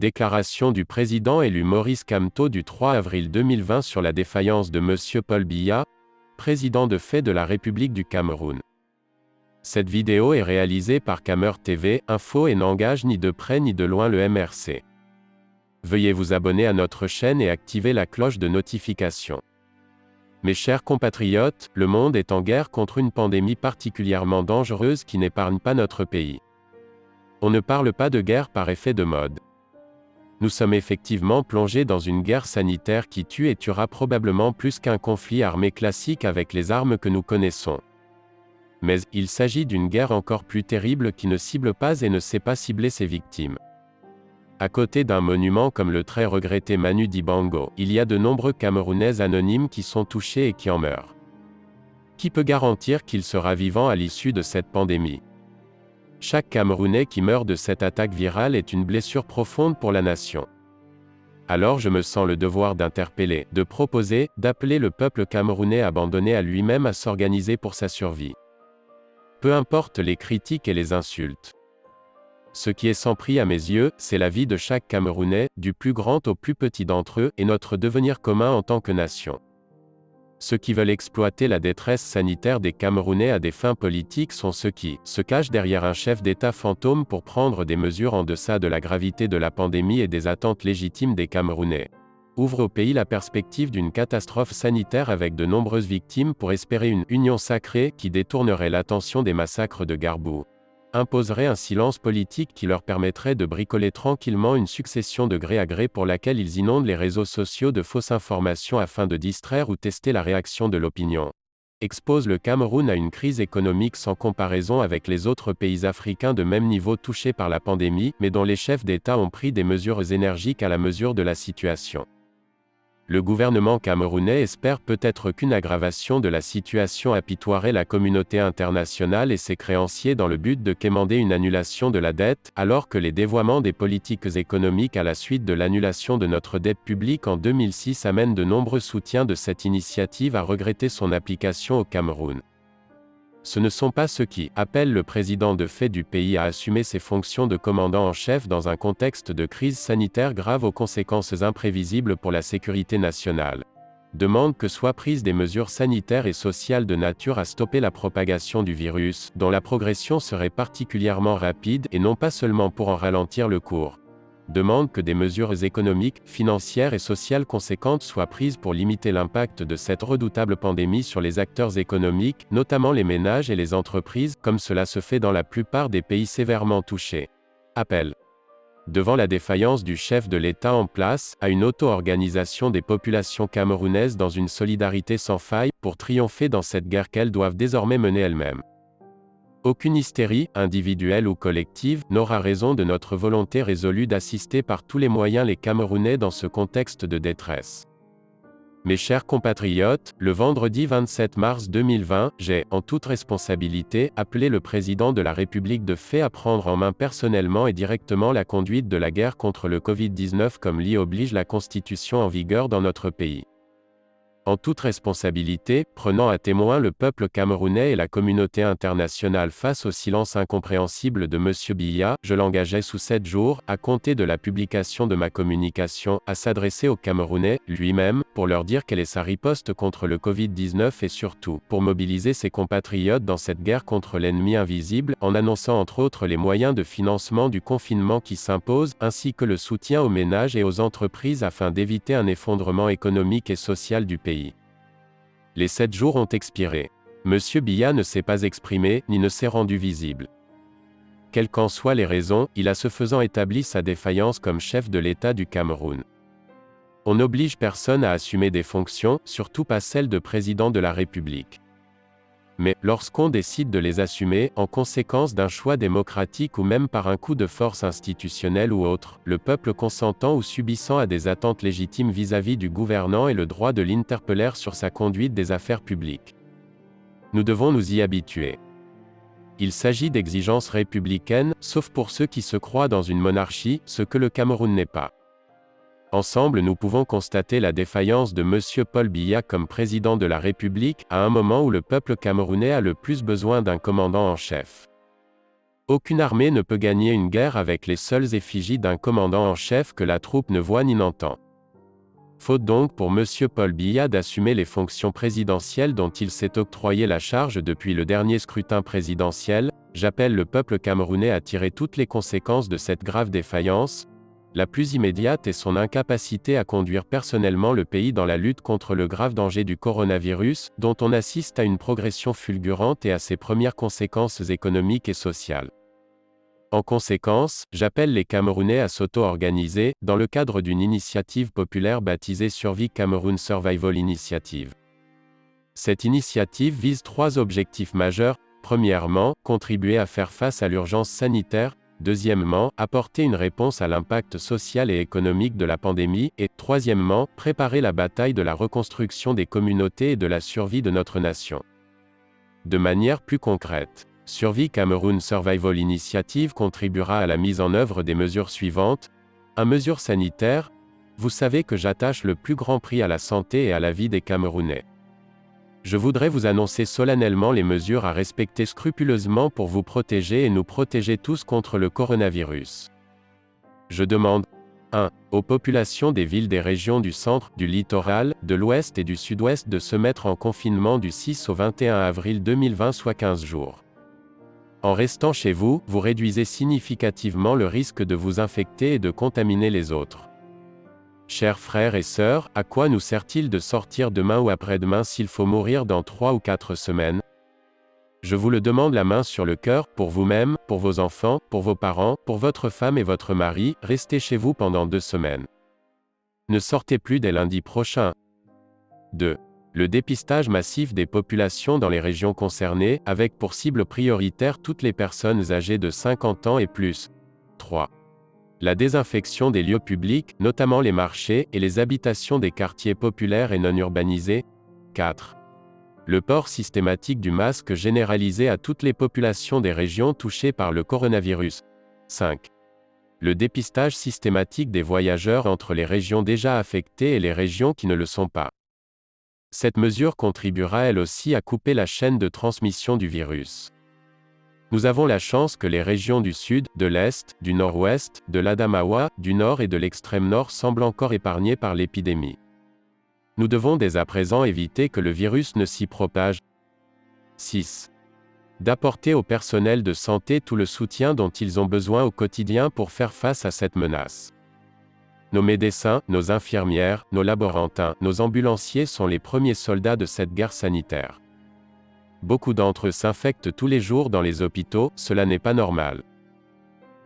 Déclaration du président élu Maurice Kamto du 3 avril 2020 sur la défaillance de M. Paul Biya, président de fait de la République du Cameroun. Cette vidéo est réalisée par Camer TV Info et n'engage ni de près ni de loin le MRC. Veuillez vous abonner à notre chaîne et activer la cloche de notification. Mes chers compatriotes, le monde est en guerre contre une pandémie particulièrement dangereuse qui n'épargne pas notre pays. On ne parle pas de guerre par effet de mode. Nous sommes effectivement plongés dans une guerre sanitaire qui tue et tuera probablement plus qu'un conflit armé classique avec les armes que nous connaissons. Mais, il s'agit d'une guerre encore plus terrible qui ne cible pas et ne sait pas cibler ses victimes. À côté d'un monument comme le très regretté Manu Dibango, il y a de nombreux Camerounais anonymes qui sont touchés et qui en meurent. Qui peut garantir qu'il sera vivant à l'issue de cette pandémie ? Chaque Camerounais qui meurt de cette attaque virale est une blessure profonde pour la nation. Alors je me sens le devoir d'interpeller, de proposer, d'appeler le peuple camerounais abandonné à lui-même à s'organiser pour sa survie. Peu importe les critiques et les insultes. Ce qui est sans prix à mes yeux, c'est la vie de chaque Camerounais, du plus grand au plus petit d'entre eux, et notre devenir commun en tant que nation. Ceux qui veulent exploiter la détresse sanitaire des Camerounais à des fins politiques sont ceux qui se cachent derrière un chef d'État fantôme pour prendre des mesures en deçà de la gravité de la pandémie et des attentes légitimes des Camerounais. Ouvrent au pays la perspective d'une catastrophe sanitaire avec de nombreuses victimes pour espérer une union sacrée qui détournerait l'attention des massacres de Garbou. Imposerait un silence politique qui leur permettrait de bricoler tranquillement une succession de gré à gré pour laquelle ils inondent les réseaux sociaux de fausses informations afin de distraire ou tester la réaction de l'opinion. Expose le Cameroun à une crise économique sans comparaison avec les autres pays africains de même niveau touchés par la pandémie, mais dont les chefs d'État ont pris des mesures énergiques à la mesure de la situation. Le gouvernement camerounais espère peut-être qu'une aggravation de la situation apitoierait la communauté internationale et ses créanciers dans le but de quémander une annulation de la dette, alors que les dévoiements des politiques économiques à la suite de l'annulation de notre dette publique en 2006 amènent de nombreux soutiens de cette initiative à regretter son application au Cameroun. Ce ne sont pas ceux qui appellent le président de fait du pays à assumer ses fonctions de commandant en chef dans un contexte de crise sanitaire grave aux conséquences imprévisibles pour la sécurité nationale. Demandent que soient prises des mesures sanitaires et sociales de nature à stopper la propagation du virus, dont la progression serait particulièrement rapide et non pas seulement pour en ralentir le cours. Demande que des mesures économiques, financières et sociales conséquentes soient prises pour limiter l'impact de cette redoutable pandémie sur les acteurs économiques, notamment les ménages et les entreprises, comme cela se fait dans la plupart des pays sévèrement touchés. Appel. Devant la défaillance du chef de l'État en place, à une auto-organisation des populations camerounaises dans une solidarité sans faille, pour triompher dans cette guerre qu'elles doivent désormais mener elles-mêmes. Aucune hystérie, individuelle ou collective, n'aura raison de notre volonté résolue d'assister par tous les moyens les Camerounais dans ce contexte de détresse. Mes chers compatriotes, le vendredi 27 mars 2020, j'ai, en toute responsabilité, appelé le président de la République de fait à prendre en main personnellement et directement la conduite de la guerre contre le Covid-19 comme l'y oblige la Constitution en vigueur dans notre pays. En toute responsabilité, prenant à témoin le peuple camerounais et la communauté internationale face au silence incompréhensible de M. Biya, je l'engageais sous 7 jours, à compter de la publication de ma communication, à s'adresser aux Camerounais, lui-même, pour leur dire quelle est sa riposte contre le Covid-19 et surtout, pour mobiliser ses compatriotes dans cette guerre contre l'ennemi invisible, en annonçant entre autres les moyens de financement du confinement qui s'imposent, ainsi que le soutien aux ménages et aux entreprises afin d'éviter un effondrement économique et social du pays. Les 7 jours ont expiré. M. Biya ne s'est pas exprimé, ni ne s'est rendu visible. Quelles qu'en soient les raisons, il a ce faisant établi sa défaillance comme chef de l'État du Cameroun. On n'oblige personne à assumer des fonctions, surtout pas celles de président de la République. Mais, lorsqu'on décide de les assumer, en conséquence d'un choix démocratique ou même par un coup de force institutionnel ou autre, le peuple consentant ou subissant a des attentes légitimes vis-à-vis du gouvernant et le droit de l'interpeller sur sa conduite des affaires publiques. Nous devons nous y habituer. Il s'agit d'exigences républicaines, sauf pour ceux qui se croient dans une monarchie, ce que le Cameroun n'est pas. Ensemble nous pouvons constater la défaillance de M. Paul Biya comme président de la République, à un moment où le peuple camerounais a le plus besoin d'un commandant en chef. Aucune armée ne peut gagner une guerre avec les seules effigies d'un commandant en chef que la troupe ne voit ni n'entend. Faute donc pour M. Paul Biya d'assumer les fonctions présidentielles dont il s'est octroyé la charge depuis le dernier scrutin présidentiel, j'appelle le peuple camerounais à tirer toutes les conséquences de cette grave défaillance. La plus immédiate est son incapacité à conduire personnellement le pays dans la lutte contre le grave danger du coronavirus, dont on assiste à une progression fulgurante et à ses premières conséquences économiques et sociales. En conséquence, j'appelle les Camerounais à s'auto-organiser, dans le cadre d'une initiative populaire baptisée Survie Cameroun Survival Initiative. Cette initiative vise 3 objectifs majeurs. Premièrement, contribuer à faire face à l'urgence sanitaire. Deuxièmement, apporter une réponse à l'impact social et économique de la pandémie. Et, troisièmement, préparer la bataille de la reconstruction des communautés et de la survie de notre nation. De manière plus concrète, Survie Cameroun Survival Initiative contribuera à la mise en œuvre des mesures suivantes. 1. Mesures sanitaires. Vous savez que j'attache le plus grand prix à la santé et à la vie des Camerounais. Je voudrais vous annoncer solennellement les mesures à respecter scrupuleusement pour vous protéger et nous protéger tous contre le coronavirus. Je demande 1. Aux populations des villes des régions du centre, du littoral, de l'ouest et du sud-ouest de se mettre en confinement du 6 au 21 avril 2020 soit 15 jours. En restant chez vous, vous réduisez significativement le risque de vous infecter et de contaminer les autres. Chers frères et sœurs, à quoi nous sert-il de sortir demain ou après-demain s'il faut mourir dans 3 ou 4 semaines? Je vous le demande la main sur le cœur, pour vous-même, pour vos enfants, pour vos parents, pour votre femme et votre mari, restez chez vous pendant 2 semaines. Ne sortez plus dès lundi prochain. 2. Le dépistage massif des populations dans les régions concernées, avec pour cible prioritaire toutes les personnes âgées de 50 ans et plus. 3. La désinfection des lieux publics, notamment les marchés, et les habitations des quartiers populaires et non urbanisés. 4. Le port systématique du masque généralisé à toutes les populations des régions touchées par le coronavirus. 5. Le dépistage systématique des voyageurs entre les régions déjà affectées et les régions qui ne le sont pas. Cette mesure contribuera elle aussi à couper la chaîne de transmission du virus. Nous avons la chance que les régions du sud, de l'est, du nord-ouest, de l'Adamawa, du nord et de l'extrême nord semblent encore épargnées par l'épidémie. Nous devons dès à présent éviter que le virus ne s'y propage. 6. D'apporter au personnel de santé tout le soutien dont ils ont besoin au quotidien pour faire face à cette menace. Nos médecins, nos infirmières, nos laborantins, nos ambulanciers sont les premiers soldats de cette guerre sanitaire. Beaucoup d'entre eux s'infectent tous les jours dans les hôpitaux, cela n'est pas normal.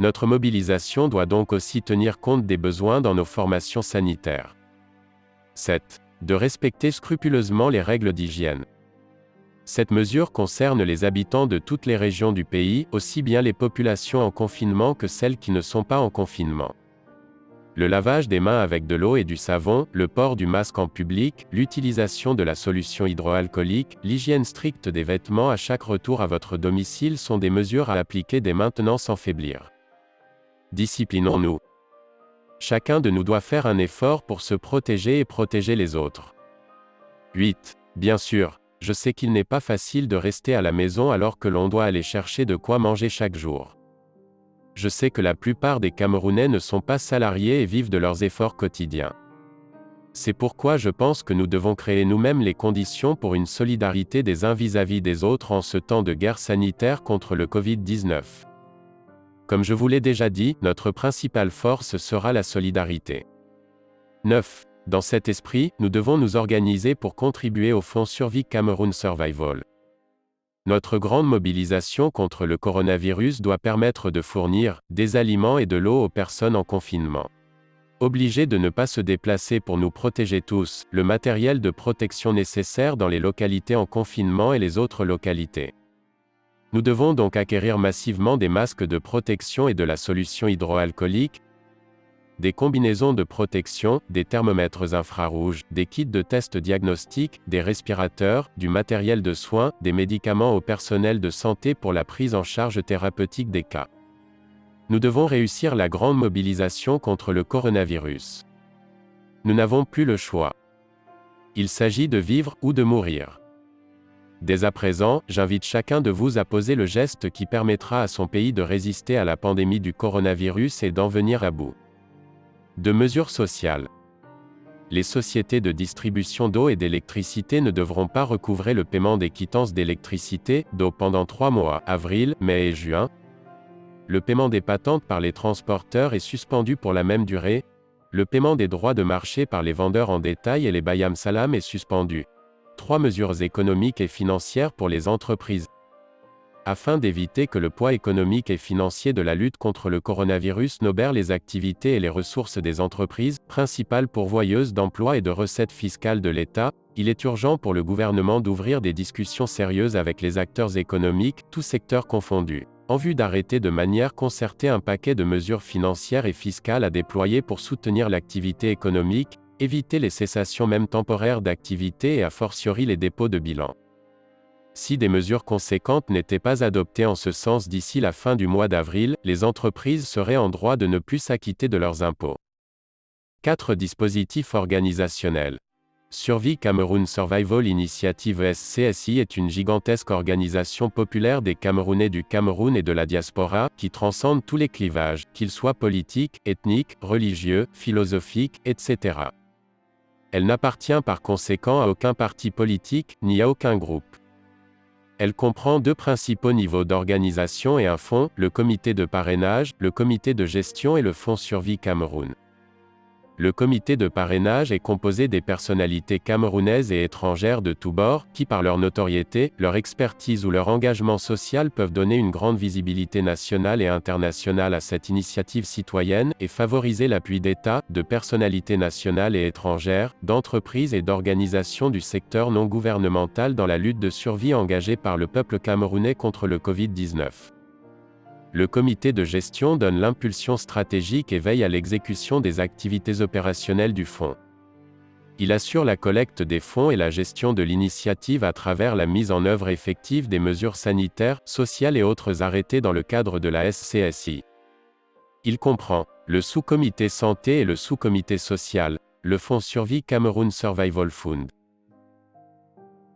Notre mobilisation doit donc aussi tenir compte des besoins dans nos formations sanitaires. 7. De respecter scrupuleusement les règles d'hygiène. Cette mesure concerne les habitants de toutes les régions du pays, aussi bien les populations en confinement que celles qui ne sont pas en confinement. Le lavage des mains avec de l'eau et du savon, le port du masque en public, l'utilisation de la solution hydroalcoolique, l'hygiène stricte des vêtements à chaque retour à votre domicile sont des mesures à appliquer dès maintenant sans faiblir. Disciplinons-nous. Chacun de nous doit faire un effort pour se protéger et protéger les autres. 8. Bien sûr, je sais qu'il n'est pas facile de rester à la maison alors que l'on doit aller chercher de quoi manger chaque jour. Je sais que la plupart des Camerounais ne sont pas salariés et vivent de leurs efforts quotidiens. C'est pourquoi je pense que nous devons créer nous-mêmes les conditions pour une solidarité des uns vis-à-vis des autres en ce temps de guerre sanitaire contre le Covid-19. Comme je vous l'ai déjà dit, notre principale force sera la solidarité. 9. Dans cet esprit, nous devons nous organiser pour contribuer au Fonds Survie Cameroun Survival. Notre grande mobilisation contre le coronavirus doit permettre de fournir des aliments et de l'eau aux personnes en confinement. Obligés de ne pas se déplacer pour nous protéger tous, le matériel de protection nécessaire dans les localités en confinement et les autres localités. Nous devons donc acquérir massivement des masques de protection et de la solution hydroalcoolique, des combinaisons de protection, des thermomètres infrarouges, des kits de tests diagnostiques, des respirateurs, du matériel de soins, des médicaments au personnel de santé pour la prise en charge thérapeutique des cas. Nous devons réussir la grande mobilisation contre le coronavirus. Nous n'avons plus le choix. Il s'agit de vivre ou de mourir. Dès à présent, j'invite chacun de vous à poser le geste qui permettra à son pays de résister à la pandémie du coronavirus et d'en venir à bout. De mesures sociales. Les sociétés de distribution d'eau et d'électricité ne devront pas recouvrer le paiement des quittances d'électricité, d'eau pendant 3 mois, avril, mai et juin. Le paiement des patentes par les transporteurs est suspendu pour la même durée. Le paiement des droits de marché par les vendeurs en détail et les bayam salam est suspendu. 3 mesures économiques et financières pour les entreprises. Afin d'éviter que le poids économique et financier de la lutte contre le coronavirus n'obère les activités et les ressources des entreprises, principales pourvoyeuses d'emplois et de recettes fiscales de l'État, il est urgent pour le gouvernement d'ouvrir des discussions sérieuses avec les acteurs économiques, tous secteurs confondus, en vue d'arrêter de manière concertée un paquet de mesures financières et fiscales à déployer pour soutenir l'activité économique, éviter les cessations même temporaires d'activité et a fortiori les dépôts de bilan. Si des mesures conséquentes n'étaient pas adoptées en ce sens d'ici la fin du mois d'avril, les entreprises seraient en droit de ne plus s'acquitter de leurs impôts. 4 dispositifs organisationnels. Survie Cameroun Survival Initiative SCSI est une gigantesque organisation populaire des Camerounais du Cameroun et de la diaspora, qui transcende tous les clivages, qu'ils soient politiques, ethniques, religieux, philosophiques, etc. Elle n'appartient par conséquent à aucun parti politique, ni à aucun groupe. Elle comprend 2 principaux niveaux d'organisation et un fonds, le comité de parrainage, le comité de gestion et le fonds Survie Cameroun. Le comité de parrainage est composé des personnalités camerounaises et étrangères de tous bords, qui par leur notoriété, leur expertise ou leur engagement social peuvent donner une grande visibilité nationale et internationale à cette initiative citoyenne, et favoriser l'appui d'États, de personnalités nationales et étrangères, d'entreprises et d'organisations du secteur non gouvernemental dans la lutte de survie engagée par le peuple camerounais contre le Covid-19. Le comité de gestion donne l'impulsion stratégique et veille à l'exécution des activités opérationnelles du fonds. Il assure la collecte des fonds et la gestion de l'initiative à travers la mise en œuvre effective des mesures sanitaires, sociales et autres arrêtées dans le cadre de la SCSI. Il comprend le sous-comité santé et le sous-comité social, le fonds Survie Cameroun Survival Fund.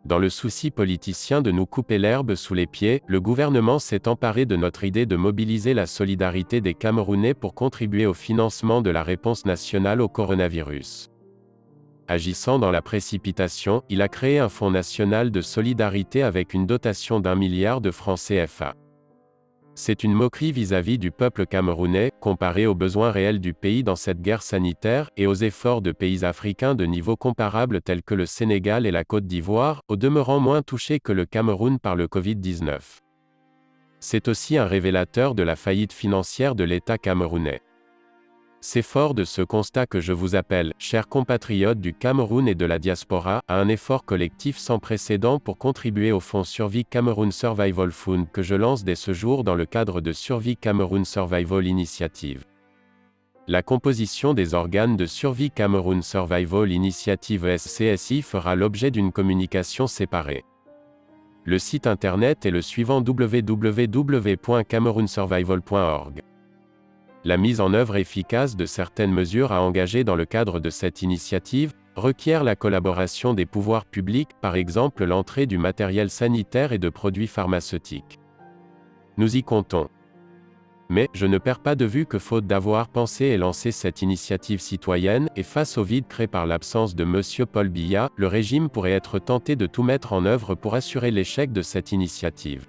Dans le souci politicien de nous couper l'herbe sous les pieds, le gouvernement s'est emparé de notre idée de mobiliser la solidarité des Camerounais pour contribuer au financement de la réponse nationale au coronavirus. Agissant dans la précipitation, il a créé un fonds national de solidarité avec une dotation d'1 milliard de francs CFA. C'est une moquerie vis-à-vis du peuple camerounais, comparé aux besoins réels du pays dans cette guerre sanitaire, et aux efforts de pays africains de niveau comparable tels que le Sénégal et la Côte d'Ivoire, au demeurant moins touchés que le Cameroun par le Covid-19. C'est aussi un révélateur de la faillite financière de l'État camerounais. C'est fort de ce constat que je vous appelle, chers compatriotes du Cameroun et de la diaspora, à un effort collectif sans précédent pour contribuer au fonds Survie Cameroun Survival Fund que je lance dès ce jour dans le cadre de Survie Cameroun Survival Initiative. La composition des organes de Survie Cameroun Survival Initiative SCSI fera l'objet d'une communication séparée. Le site internet est le suivant: www.camerounsurvival.org. La mise en œuvre efficace de certaines mesures à engager dans le cadre de cette initiative requiert la collaboration des pouvoirs publics, par exemple l'entrée du matériel sanitaire et de produits pharmaceutiques. Nous y comptons. Mais, je ne perds pas de vue que faute d'avoir pensé et lancé cette initiative citoyenne, et face au vide créé par l'absence de M. Paul Biya, le régime pourrait être tenté de tout mettre en œuvre pour assurer l'échec de cette initiative.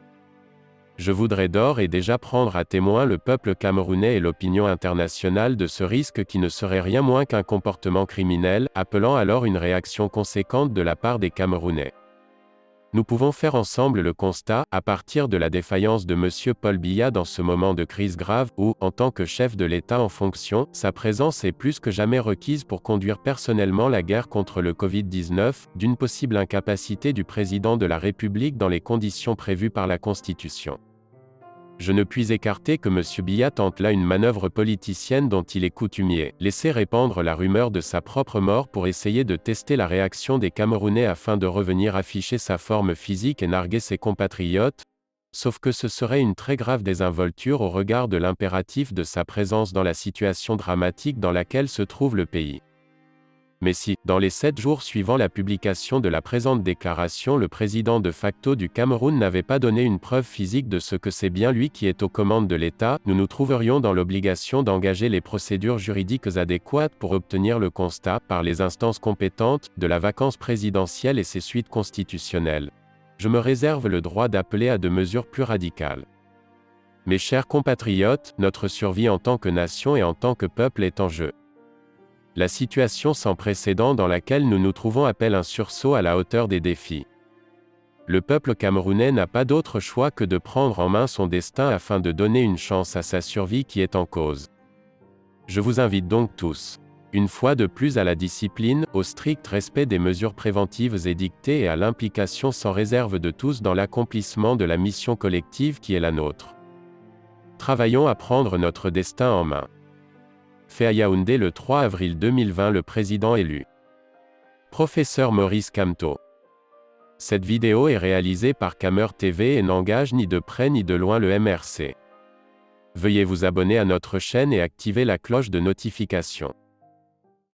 Je voudrais d'ores et déjà prendre à témoin le peuple camerounais et l'opinion internationale de ce risque qui ne serait rien moins qu'un comportement criminel, appelant alors une réaction conséquente de la part des Camerounais. Nous pouvons faire ensemble le constat, à partir de la défaillance de M. Paul Biya dans ce moment de crise grave, où, en tant que chef de l'État en fonction, sa présence est plus que jamais requise pour conduire personnellement la guerre contre le Covid-19, d'une possible incapacité du président de la République dans les conditions prévues par la Constitution. Je ne puis écarter que M. Biya tente là une manœuvre politicienne dont il est coutumier, laisser répandre la rumeur de sa propre mort pour essayer de tester la réaction des Camerounais afin de revenir afficher sa forme physique et narguer ses compatriotes, sauf que ce serait une très grave désinvolture au regard de l'impératif de sa présence dans la situation dramatique dans laquelle se trouve le pays. Mais si, dans les 7 jours suivant la publication de la présente déclaration, le président de facto du Cameroun n'avait pas donné une preuve physique de ce que c'est bien lui qui est aux commandes de l'État, nous nous trouverions dans l'obligation d'engager les procédures juridiques adéquates pour obtenir le constat, par les instances compétentes, de la vacance présidentielle et ses suites constitutionnelles. Je me réserve le droit d'appeler à de mesures plus radicales. Mes chers compatriotes, notre survie en tant que nation et en tant que peuple est en jeu. La situation sans précédent dans laquelle nous nous trouvons appelle un sursaut à la hauteur des défis. Le peuple camerounais n'a pas d'autre choix que de prendre en main son destin afin de donner une chance à sa survie qui est en cause. Je vous invite donc tous, une fois de plus, à la discipline, au strict respect des mesures préventives édictées et à l'implication sans réserve de tous dans l'accomplissement de la mission collective qui est la nôtre. Travaillons à prendre notre destin en main. Fait à Yaoundé le 3 avril 2020 le président élu. Professeur Maurice Kamto. Cette vidéo est réalisée par Camer TV et n'engage ni de près ni de loin le MRC. Veuillez vous abonner à notre chaîne et activer la cloche de notification.